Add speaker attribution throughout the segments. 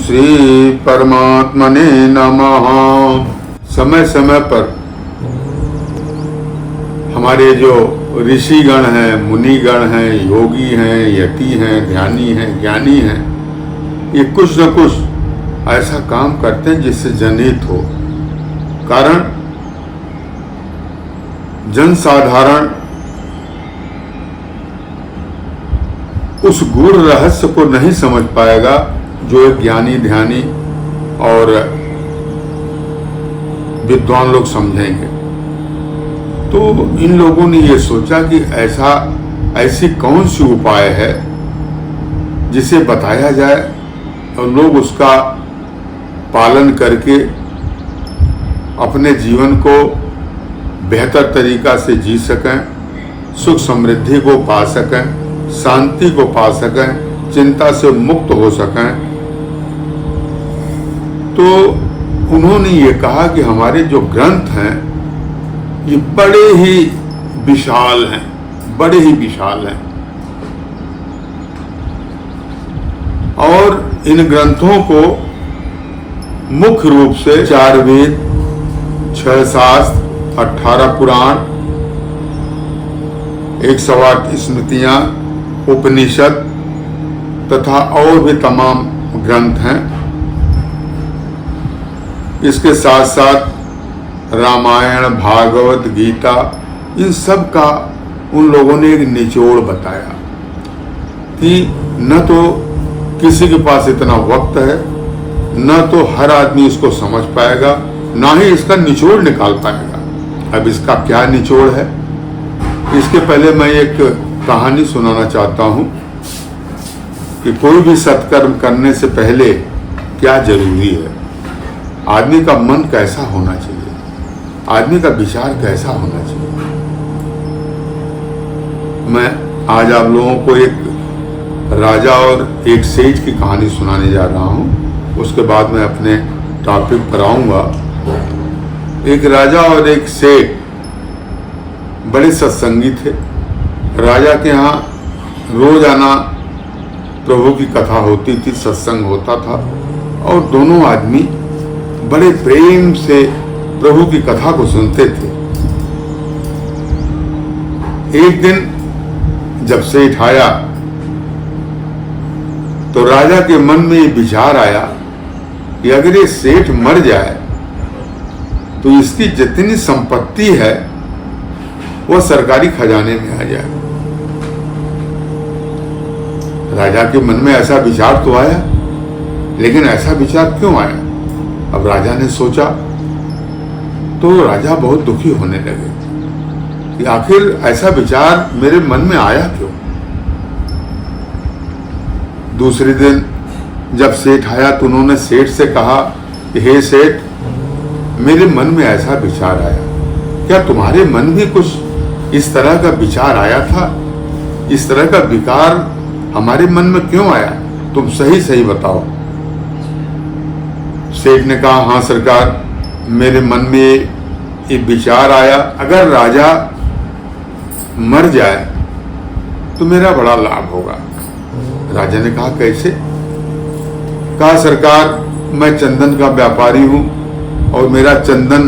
Speaker 1: श्री परमात्मने नमः। समय समय पर हमारे जो ऋषिगण हैं, मुनिगण हैं, योगी हैं, यति हैं, ध्यानी हैं, ज्ञानी हैं, ये कुछ न कुछ ऐसा काम करते हैं जिससे जनहित हो। कारण जन साधारण उस गूढ़ रहस्य को नहीं समझ पाएगा जो एक ज्ञानी, ध्यानी और विद्वान लोग समझेंगे। तो इन लोगों ने ये सोचा कि ऐसी कौन सी उपाय है जिसे बताया जाए और लोग उसका पालन करके अपने जीवन को बेहतर तरीका से जी सकें, सुख समृद्धि को पा सकें, शांति को पा सकें, चिंता से मुक्त हो सकें। तो उन्होंने ये कहा कि हमारे जो ग्रंथ हैं ये बड़े ही विशाल हैं, बड़े ही विशाल हैं, और इन ग्रंथों को मुख्य रूप से 4 वेद, 6 शास्त्र, 18 पुराण, 108 स्मृतियां, उपनिषद तथा और भी तमाम ग्रंथ हैं। इसके साथ साथ रामायण, भागवत, गीता, इन सब का उन लोगों ने एक निचोड़ बताया कि न तो किसी के पास इतना वक्त है, न तो हर आदमी इसको समझ पाएगा, ना ही इसका निचोड़ निकाल पाएगा। अब इसका क्या निचोड़ है, इसके पहले मैं एक कहानी सुनाना चाहता हूं कि कोई भी सत्कर्म करने से पहले क्या जरूरी है, आदमी का मन कैसा होना चाहिए, आदमी का विचार कैसा होना चाहिए। मैं आज आप लोगों को एक राजा और एक सेठ की कहानी सुनाने जा रहा हूं, उसके बाद मैं अपने टॉपिक पर आऊंगा। एक राजा और एक सेठ बड़े सत्संगी थे। राजा के यहाँ रोजाना प्रभु की कथा होती थी, सत्संग होता था, और दोनों आदमी बड़े प्रेम से प्रभु की कथा को सुनते थे। एक दिन जब सेठ आया तो राजा के मन में ये विचार आया कि अगर ये सेठ मर जाए तो इसकी जितनी संपत्ति है वो सरकारी खजाने में आ जाए। राजा के मन में ऐसा विचार तो आया, लेकिन ऐसा विचार क्यों आया? अब राजा ने सोचा तो राजा बहुत दुखी होने लगे कि आखिर ऐसा विचार मेरे मन में आया क्यों। दूसरे दिन जब सेठ आया तो उन्होंने सेठ से कहा कि हे सेठ, मेरे मन में ऐसा विचार आया, क्या तुम्हारे मन में कुछ इस तरह का विचार आया था? इस तरह का विकार हमारे मन में क्यों आया? तुम सही सही बताओ। सेठ ने कहा, हाँ सरकार, मेरे मन में ये विचार आया, अगर राजा मर जाए तो मेरा बड़ा लाभ होगा। राजा ने कहा, कैसे? कहा, सरकार, मैं चंदन का व्यापारी हूं और मेरा चंदन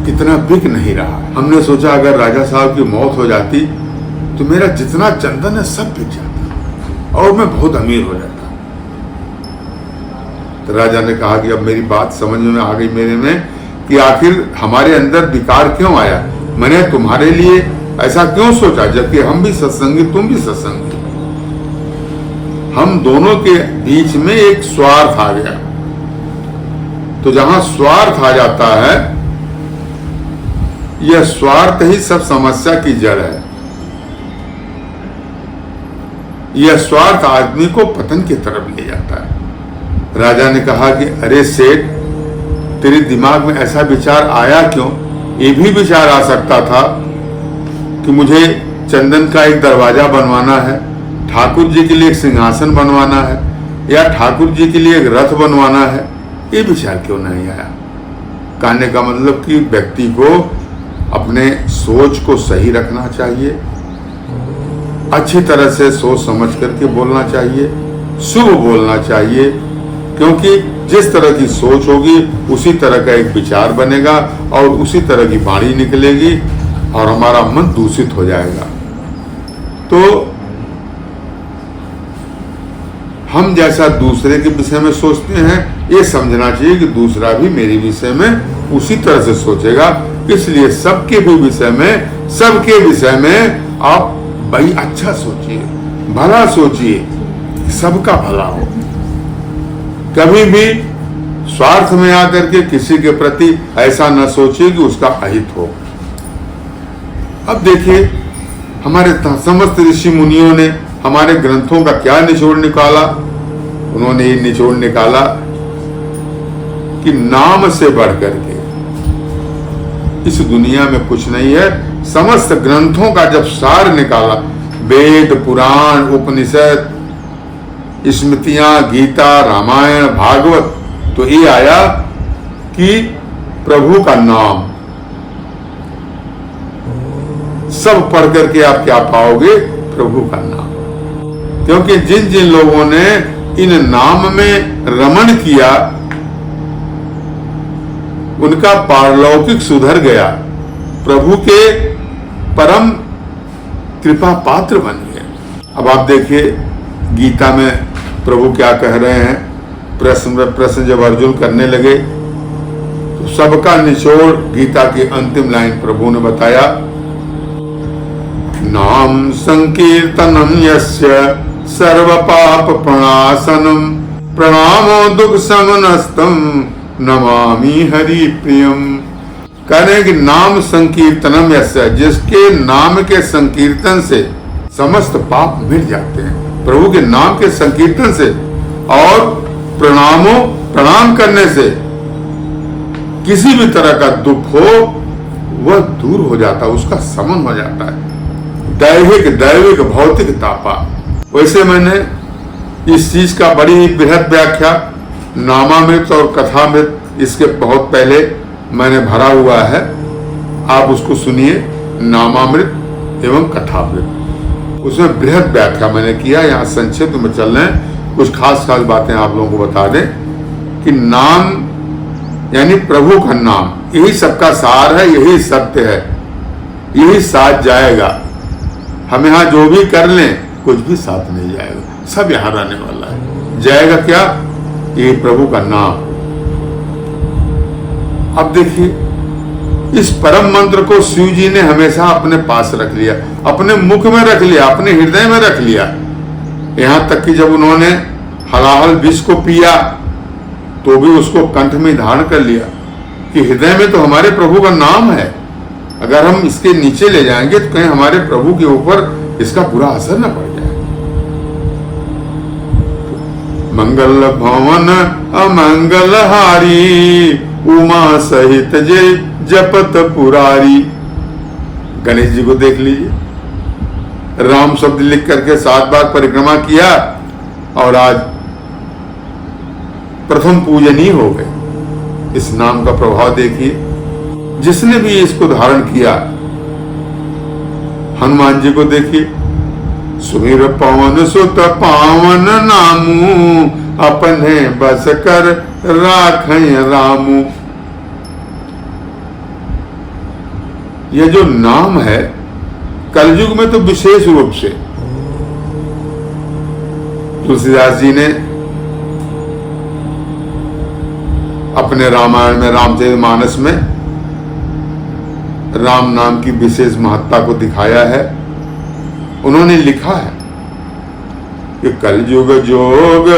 Speaker 1: इतना बिक नहीं रहा। हमने सोचा अगर राजा साहब की मौत हो जाती तो मेरा जितना चंदन है सब बिक जाता और मैं बहुत अमीर हो जाता। तो राजा ने कहा कि अब मेरी बात समझ में आ गई मेरे में कि आखिर हमारे अंदर विकार क्यों आया, मैंने तुम्हारे लिए ऐसा क्यों सोचा, जबकि हम भी सत्संगी, तुम भी सत्संगी। हम दोनों के बीच में एक स्वार्थ आ गया। तो जहां स्वार्थ आ जाता है, यह स्वार्थ ही सब समस्या की जड़ है। यह स्वार्थ आदमी को पतन की तरफ ले जाता है। राजा ने कहा कि अरे सेठ, तेरे दिमाग में ऐसा विचार आया क्यों? ये भी विचार आ सकता था कि मुझे चंदन का एक दरवाजा बनवाना है, ठाकुर जी के लिए एक सिंहासन बनवाना है, या ठाकुर जी के लिए एक रथ बनवाना है। ये विचार क्यों नहीं आया? कहने का मतलब कि व्यक्ति को अपने सोच को सही रखना चाहिए, अच्छी तरह से सोच समझ करके बोलना चाहिए, शुभ बोलना चाहिए, क्योंकि जिस तरह की सोच होगी उसी तरह का एक विचार बनेगा और उसी तरह की वाणी निकलेगी और हमारा मन दूषित हो जाएगा। तो हम जैसा दूसरे के विषय में सोचते हैं, ये समझना चाहिए कि दूसरा भी मेरे विषय में उसी तरह से सोचेगा। इसलिए सबके विषय में आप भाई अच्छा सोचिए, भला सोचिए, सबका भला हो। कभी भी स्वार्थ में आकर के किसी के प्रति ऐसा न सोचिए कि उसका अहित हो। अब देखिए, हमारे समस्त ऋषि मुनियों ने हमारे ग्रंथों का क्या निचोड़ निकाला। उन्होंने ये निचोड़ निकाला कि नाम से बढ़कर के इस दुनिया में कुछ नहीं है। समस्त ग्रंथों का जब सार निकाला, वेद, पुराण, उपनिषद, स्मृतियां, गीता, रामायण, भागवत, तो ये आया कि प्रभु का नाम सब पढ़ करके आप क्या पाओगे? प्रभु का नाम। क्योंकि जिन जिन लोगों ने इन नाम में रमण किया उनका पारलौकिक सुधर गया, प्रभु के परम कृपा पात्र बन गए। अब आप देखिए गीता में प्रभु क्या कह रहे हैं। प्रश्न जब अर्जुन करने लगे तो सबका निचोड़ गीता की अंतिम लाइन प्रभु ने बताया, नाम संकीर्तनम यस्य सर्व पाप प्रणाशनम प्रणामो दुख समनस्तम नमामि हरि प्रियम। कह रहे हैं कि नाम संकीर्तनम यस्य, जिसके नाम के संकीर्तन से समस्त पाप मिट जाते हैं, प्रभु के नाम के संकीर्तन से, और प्रणाम करने से किसी भी तरह का दुख हो वह दूर हो जाता है, उसका समन हो जाता है। दैविक भौतिक तापा। वैसे मैंने इस चीज का बड़ी बृहद व्याख्या नामामृत और कथामृत, इसके बहुत पहले मैंने भरा हुआ है, आप उसको सुनिए, नामामृत एवं कथामृत। उसमें बृहद व्याख्या मैंने किया। यहाँ संक्षिप्त में चल रहे हैं, कुछ खास बातें आप लोगों को बता दें कि नाम यानी प्रभु का नाम, यही सबका सार है, यही सत्य है, यही साथ जाएगा। हम यहाँ जो भी कर लें कुछ भी साथ नहीं जाएगा, सब यहाँ रहने वाला है। जाएगा क्या? ये प्रभु का नाम। अब देखिए इस परम मंत्र को शिव जी ने हमेशा अपने पास रख लिया, अपने मुख में रख लिया, अपने हृदय में रख लिया। यहाँ तक कि जब उन्होंने हलाहल विष को पिया तो भी उसको कंठ में धारण कर लिया कि हृदय में तो हमारे प्रभु का नाम है, अगर हम इसके नीचे ले जाएंगे तो कहीं हमारे प्रभु के ऊपर इसका बुरा असर न पड़ जाए। मंगल भवन अमंगल हारी उमा सहित जय जपत पुरारी। गणेश जी को देख लीजिए, राम शब्द लिख करके 7 बार परिक्रमा किया और आज प्रथम पूजनीय हो गए। इस नाम का प्रभाव देखिए, जिसने भी इसको धारण किया। हनुमान जी को देखिए, सुमिर पवन सुत पावन नामू अपने बस कर राखें रामू। यह जो नाम है कलयुग में तो विशेष रूप से तुलसीदास जी ने अपने रामायण में, रामचरितमानस में राम नाम की विशेष महत्ता को दिखाया है। उन्होंने लिखा है कि कलयुग जोग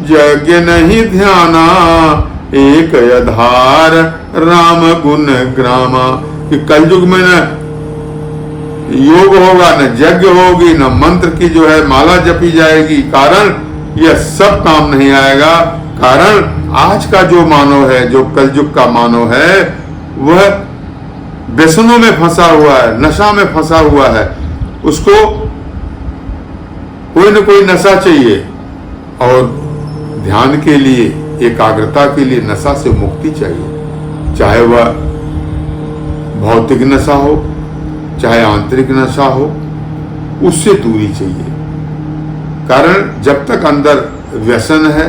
Speaker 1: यज्ञ नहीं ध्याना एक आधार राम गुण ग्रामा। कि कलयुग में न योग होगा, न यज्ञ होगी, न मंत्र की जो है माला जपी जाएगी, कारण यह सब काम नहीं आएगा। कारण आज का जो मानव है, जो कलयुग का मानव है, वह व्यसनों में फंसा हुआ है, नशा में फंसा हुआ है। उसको कोई न कोई नशा चाहिए और ध्यान के लिए, एकाग्रता के लिए नशा से मुक्ति चाहिए। चाहे वह भौतिक नशा हो, चाहे आंतरिक नशा हो, उससे दूरी चाहिए। कारण जब तक अंदर व्यसन है,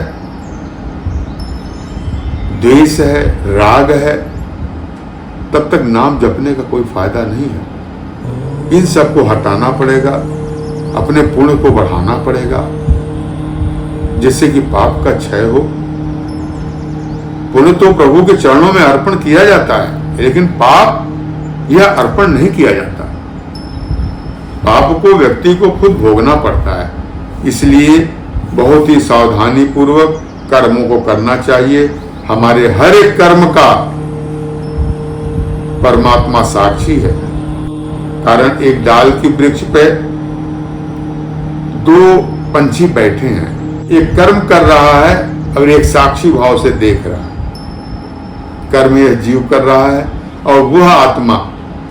Speaker 1: द्वेष है, राग है, तब तक नाम जपने का कोई फायदा नहीं है। इन सबको हटाना पड़ेगा, अपने पुण्य को बढ़ाना पड़ेगा, जिससे कि पाप का क्षय हो। पुण्य तो प्रभु के चरणों में अर्पण किया जाता है, लेकिन पाप यह अर्पण नहीं किया जाता। पाप को व्यक्ति को खुद भोगना पड़ता है। इसलिए बहुत ही सावधानी पूर्वक कर्मों को करना चाहिए। हमारे हर एक कर्म का परमात्मा साक्षी है। कारण एक डाल की वृक्ष पे दो पंछी बैठे हैं, एक कर्म कर रहा है और एक साक्षी भाव से देख रहा है। कर्म यह जीव कर रहा है और वह आत्मा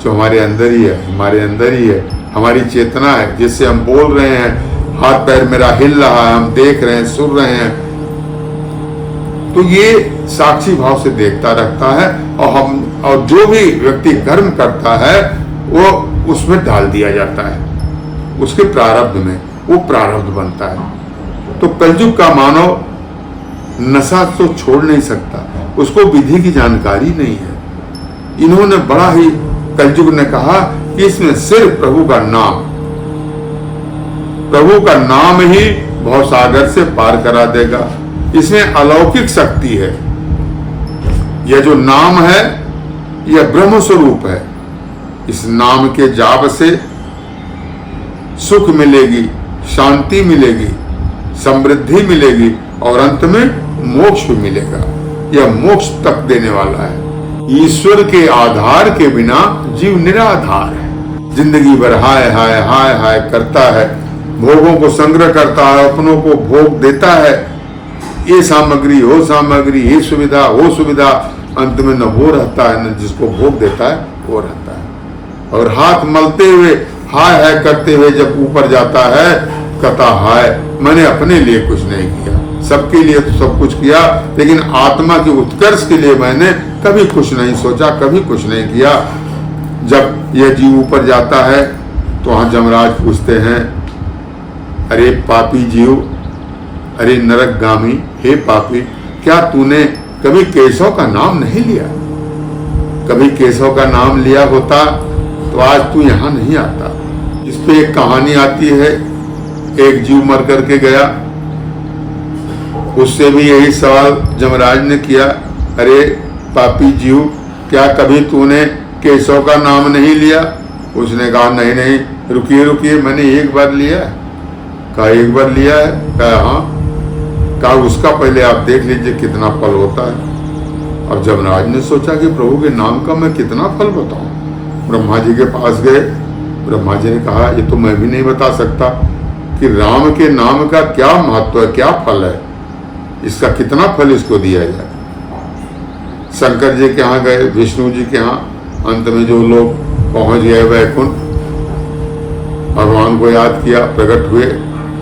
Speaker 1: जो हमारे अंदर ही है, हमारे अंदर ही है, हमारी चेतना है, जिससे हम बोल रहे हैं, हाथ पैर मेरा हिल रहा है, हम देख रहे हैं, सुन रहे हैं, तो ये साक्षी भाव से देखता रहता है। और जो भी व्यक्ति कर्म करता है वो उसमें डाल दिया जाता है, उसके प्रारब्ध में वो प्रारब्ध बनता है। तो कलयुग का मानव नशा तो छोड़ नहीं सकता, उसको विधि की जानकारी नहीं है। इन्होंने बड़ा ही कलयुग ने कहा कि इसमें सिर्फ प्रभु का नाम ही भवसागर से पार करा देगा। इसमें अलौकिक शक्ति है। यह जो नाम है यह ब्रह्म स्वरूप है। इस नाम के जाप से सुख मिलेगी, शांति मिलेगी, समृद्धि मिलेगी और अंत में मोक्ष भी मिलेगा। यह मोक्ष तक देने वाला है। ईश्वर के आधार के बिना जीव निराधार है। जिंदगी भर हाय हाय हाय हाय करता है, भोगों को संग्रह करता है, अपनों को भोग देता है, ये सामग्री वो सामग्री, ये सुविधा वो सुविधा, अंत में न वो रहता है न जिसको भोग देता है वो रहता है। और हाथ मलते हुए हाय हाय करते हुए जब ऊपर जाता है, कहता हाय मैंने अपने लिए कुछ नहीं किया, सबके लिए तो सब कुछ किया, लेकिन आत्मा के उत्कर्ष के लिए मैंने कभी कुछ नहीं सोचा, कभी कुछ नहीं किया। जब यह जीव ऊपर जाता है तो वहां जमराज पूछते हैं, अरे पापी जीव, अरे नरकगामी, हे पापी, क्या तूने कभी केशव का नाम नहीं लिया? कभी केशव का नाम लिया होता तो आज तू यहाँ नहीं आता। इस पे एक कहानी आती है। एक जीव मर करके गया, उससे भी यही सवाल जमराज ने किया, अरे पापी जीव, क्या कभी तूने केशव का नाम नहीं लिया? उसने कहा नहीं नहीं, रुकिए रुकिए, मैंने एक बार लिया है। कहा एक बार लिया है? कहा हाँ। कहा उसका पहले आप देख लीजिए कितना फल होता है। अब जमराज ने सोचा कि प्रभु के नाम का मैं कितना फल बताऊं। ब्रह्मा जी के पास गए। ब्रह्मा जी ने कहा ये तो मैं भी नहीं बता सकता कि राम के नाम का क्या महत्व है, क्या फल है, इसका कितना फल इसको दिया जाए। शंकर जी के यहाँ गए, विष्णु जी के यहाँ, अंत में जो लोग पहुंच गए वैकुंठ, भगवान को याद किया, प्रकट हुए।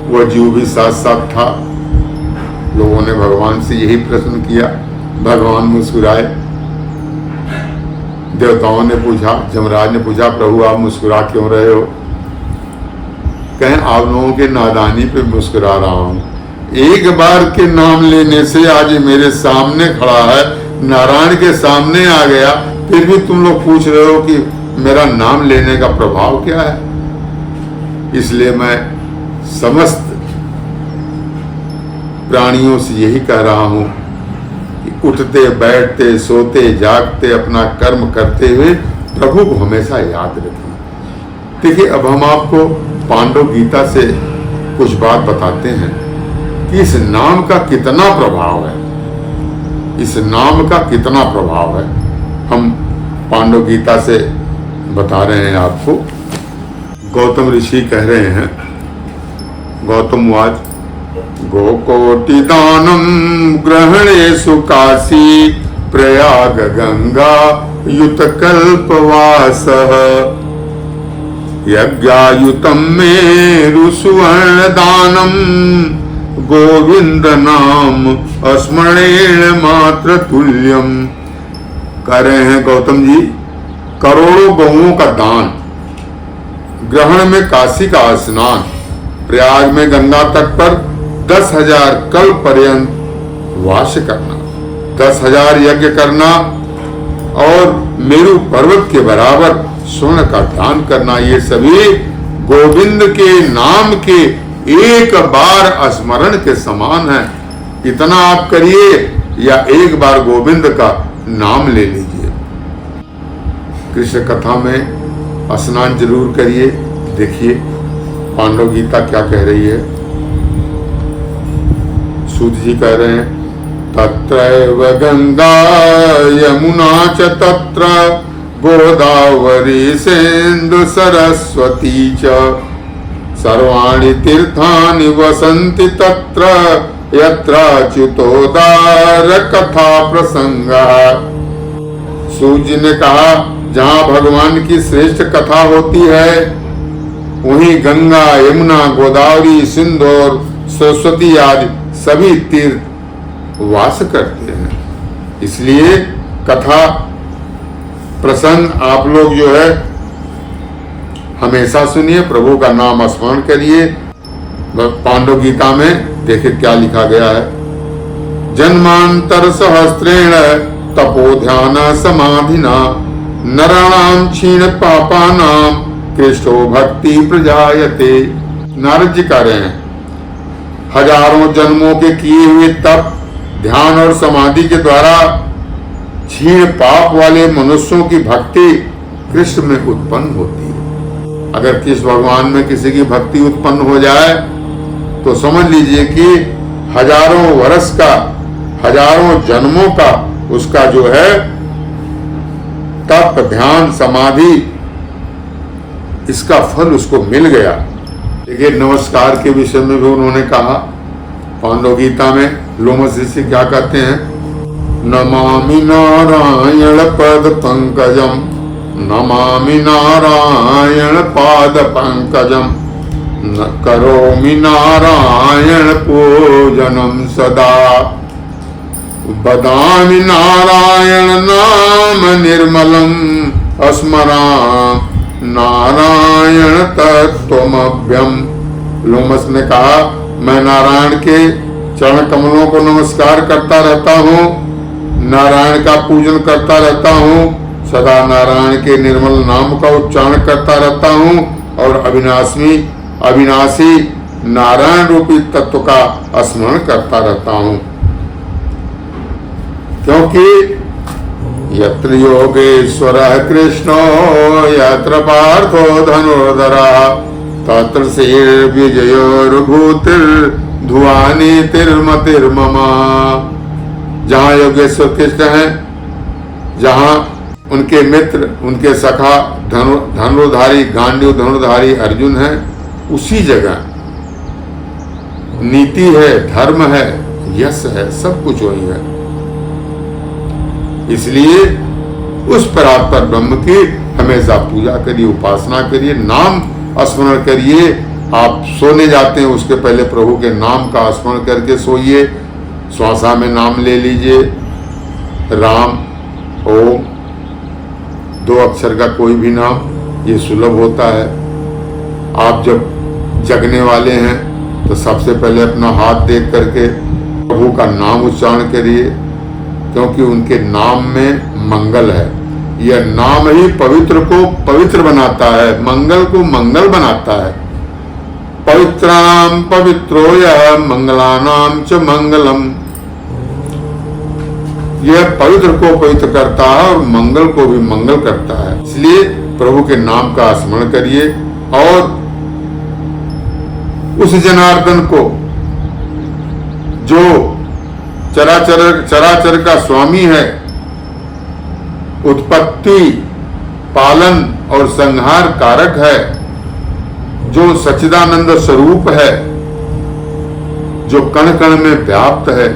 Speaker 1: वह जीव भी साथ साथ था। लोगों ने भगवान से यही प्रश्न किया, भगवान मुस्कुराए। देवताओं ने पूछा, जमराज ने पूछा, प्रभु आप मुस्कुरा क्यों रहे हो? कहें आप लोगों के नादानी पे मुस्कुरा रहा हूं। एक बार के नाम लेने से आज मेरे सामने खड़ा है, नारायण के सामने आ गया, फिर भी तुम लोग पूछ रहे हो कि मेरा नाम लेने का प्रभाव क्या है? इसलिए मैं समस्त प्राणियों से यही कह रहा हूं कि उठते बैठते सोते जागते अपना कर्म करते हुए प्रभु को हमेशा याद रखें। देखिए अब हम आपको पांडव गीता से कुछ बात बताते हैं कि इस नाम का कितना प्रभाव है, इस नाम का कितना प्रभाव है। हम पांडव गीता से बता रहे हैं आपको। गौतम ऋषि कह रहे हैं, गौतम वाच, गोकोटि दानम ग्रहणेषु काशी प्रयाग गंगा युत कल्पवासः यज्ञायुतम मेरु सुवर्ण दानम गोविंद नाम स्मरणेन मात्र तुल्यम। कह रहे हैं गौतम जी, करोड़ों गौओं का दान, ग्रहण में काशी का स्नान, प्रयाग में गंगा तट पर 10,000 कल्प पर्यंत वास करना, 10,000 यज्ञ करना और मेरु पर्वत के बराबर स्वर्ण का दान करना, ये सभी गोविंद के नाम के एक बार स्मरण के समान है। इतना आप करिए या एक बार गोविंद का नाम ले लीजिए। कृष्ण कथा में स्नान जरूर करिए। देखिए पांडव गीता क्या कह रही है। सूत जी कह रहे हैं, तत्रैव गंगा यमुना च तत्र गोदावरी सिंधु सरस्वती च सर्वाणि तीर्थानि वसन्ति तत्र यत्र च्युतोदार कथा प्रसंगः। सूत जी ने कहा, जहाँ भगवान की श्रेष्ठ कथा होती है वहीं गंगा यमुना गोदावरी सिंधु और सरस्वती आदि सभी तीर्थ वास करते हैं। इसलिए कथा प्रसंग आप लोग जो है हमेशा सुनिए, प्रभु का नाम स्मरण करिए। पांडव गीता में देखिए क्या लिखा गया है। जन्मांतर सहस्त्रेण तपो ध्यान समाधिना नराणाम क्षीण पापानाम कृष्णो भक्ति प्रजायते। नारद जी कह रहे हैं, हजारों जन्मों के किए हुए तप ध्यान और समाधि के द्वारा क्षीण पाप वाले मनुष्यों की भक्ति कृष्ण में उत्पन्न होती है। अगर कृष्ण भगवान में किसी की भक्ति उत्पन्न हो जाए तो समझ लीजिए कि हजारों वर्ष का, हजारों जन्मों का उसका जो है तप ध्यान समाधि, इसका फल उसको मिल गया। देखिए नमस्कार के विषय में भी उन्होंने कहा। पांडव गीता में लोमस ऋषि क्या कहते हैं, नमामि नारायण पद पंकजम नमामि नारायण पाद पंकजम न करोमि नारायण पूजनम सदा वदामि नारायण नाम निर्मलम स्मराम नारायण तत्त्वमभ्यम। लोमस ने कहा, मैं नारायण के चरण कमलों को नमस्कार करता रहता हूँ, नारायण का पूजन करता रहता हूँ, सदा नारायण के निर्मल नाम का उच्चारण करता रहता हूँ और अविनाशी नारायण रूपी तत्व का स्मरण करता रहता हूँ। क्योंकि यत्र योगेश्वरः कृष्णो यत्र पार्थो धनुर्धरः तत्र श्रीर्विजयोर्भूतिर्धुवानीतिर्मतिर्मम। जहाँ योगेश्वर कृष्ण हैं, जहाँ उनके मित्र उनके सखा धनुर्धारी गांडीव धनुर्धारी अर्जुन है, उसी जगह नीति है, धर्म है, यश है, सब कुछ वही है। इसलिए उस परात्पर ब्रह्म की हमेशा पूजा करिए, उपासना करिए, नाम स्मरण करिए। आप सोने जाते हैं उसके पहले प्रभु के नाम का स्मरण करके सोइए। श्वासा में नाम ले लीजिए, राम ओम, 2 अक्षर का कोई भी नाम, ये सुलभ होता है। आप जब जगने वाले हैं तो सबसे पहले अपना हाथ देख करके प्रभु का नाम उच्चारण करिए, क्योंकि उनके नाम में मंगल है। यह नाम ही पवित्र को पवित्र बनाता है, मंगल को मंगल बनाता है। पवित्राम पवित्रो यः मंगलानाम च मंगलम। यह पवित्र को पवित्र करता है और मंगल को भी मंगल करता है। इसलिए प्रभु के नाम का स्मरण करिए और उस जनार्दन को जो चराचर का स्वामी है, उत्पत्ति पालन और संहार कारक है, जो सच्चिदानंद स्वरूप है, जो कण कण में व्याप्त है,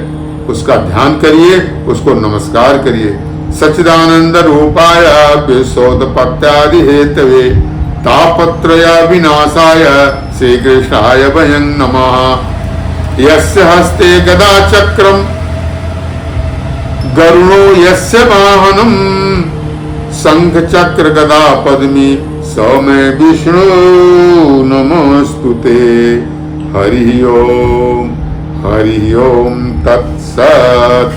Speaker 1: उसका ध्यान करिए, उसको नमस्कार करिए। सच्चिदानंद रूपाय विशोधपत्यादि हेतवे तापत्रय विनाशाय श्री कृष्णाय वयं नमः। यस्य हस्ते गदा चक्रम गरुणो यस्य वाहनम शंख चक्र गदा पद्मी सौम्य विष्णु नमोस्तुते। हरि ओम तत्सत्।